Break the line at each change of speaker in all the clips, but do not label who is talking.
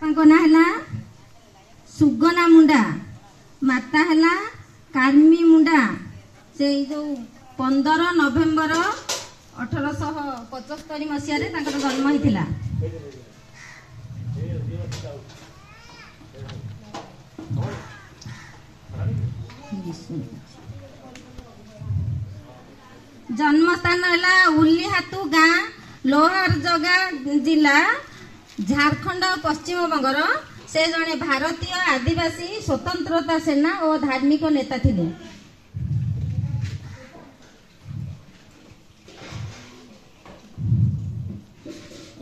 बापाको ना है सुगना मुंडा माता है कार्मी मुंडा से जो 15 नवेम्बर 1875 मसीह जन्म होता। जन्मस्थान है उल्लीहातु गाँ लोहारजगा जिला झारखंड पश्चिम बंगर। से जड़े भारतीय आदिवासी स्वतंत्रता सेना और धार्मिक नेता थिले।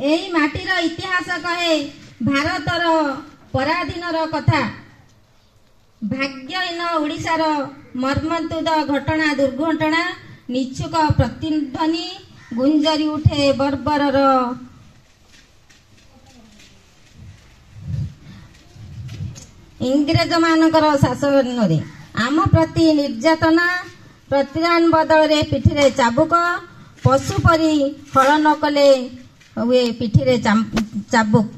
एई माटीर इतिहास कहे भारतर पराधीनर कथा भाग्यहीन ओडिशार मर्मन्तुद घटना दुर्घटना निच्छुक प्रतिध्वनि गुंजरी उठे बर्बरर इंग्रेज मानकर शासन आम प्रति निर्यातना प्रतिदान बदल पिठिरे चाबुक पशु परी हल न कले हुए पिठिरे चाबुक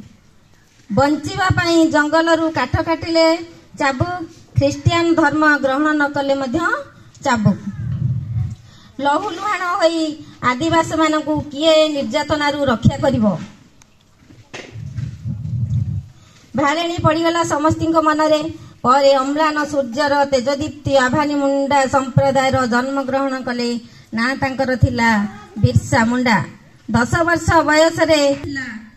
बंचिबा पई जंगलरू काठ काटिले चाबुक ख्रिस्टियान धर्म ग्रहण न कले मध्य चाबुक लहुलुहाण होई आदिवासी मानकू किए निर्यातनारू रक्षा करिवो। भारेणी पड़गला समस्त मनरे परे अम्लान सूर्यर तेजदीप्ति आभानी मुंडा संप्रदायर जन्म ग्रहण कले ना तांकर थिला बिरसा मुंडा। 10 वर्ष बयस रे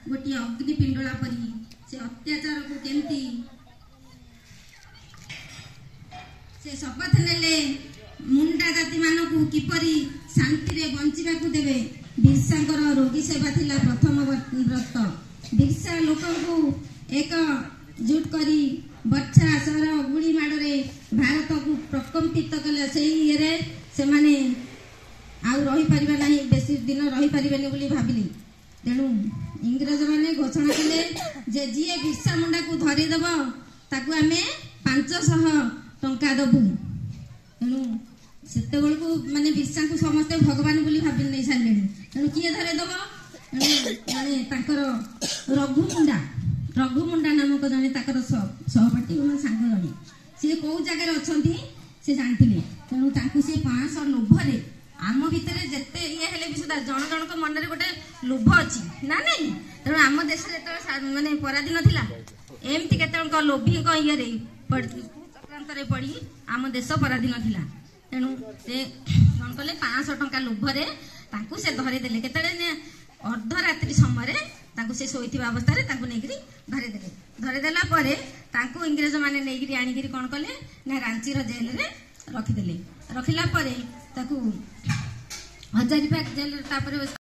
गोटे अग्निपिंडला परी से अत्याचार को केमती से शपथ नेले मुंडा जाति मानकू किपरि शांति रे बंचिबा को देबे। बिरसांकर रोगी सेवा थिला प्रथम व्रत। बिरसा लोकंकू एक जुट करी बच्चा सर गुड़ी माड़े भारत को प्रकम्पित कले से माने आउ रही परिबा नहीं बेसी दिन रही परिबेनी बोली भाबिली। तेणु इंग्रेज माने घोषणा कले जे जीए बिरसा मुंडा को धरी देब ताकू आमे 500 टंका दबु। तेणु सेते बेलकू माने बिरसा को समस्ते भगवान बोली भाबी नहीं सारे। तेणु किए धरे देब माने ताकर रघु मुंडा नामक जने ताकर सहपाठी सांग जने सी कौ जगार अच्छा से जानते। तेणु से 500 लोभरे आम भितर जिते ये हेले भी सुधा जन जन मन में गोटे लोभ अच्छी ना नहीं। तेणु आम देश माने पराधीन थिला एमती केत लोभी ये चक्रांत पड़ी आम देश पराधीन थिला। तेणु से कौन कले 500 टंका लोभरे से धरीदेले केतले अर्धरात्रि समय से शोईथिबा अवस्था रे तांकु नेगिरी धरीदेला परे तांकु इंग्रेज माने नेगिरी आनिगिरी कौन कले ना रांची रो जेल रे रखिदेले। रखिला परे ताकु हजारीबाग जेल तापरे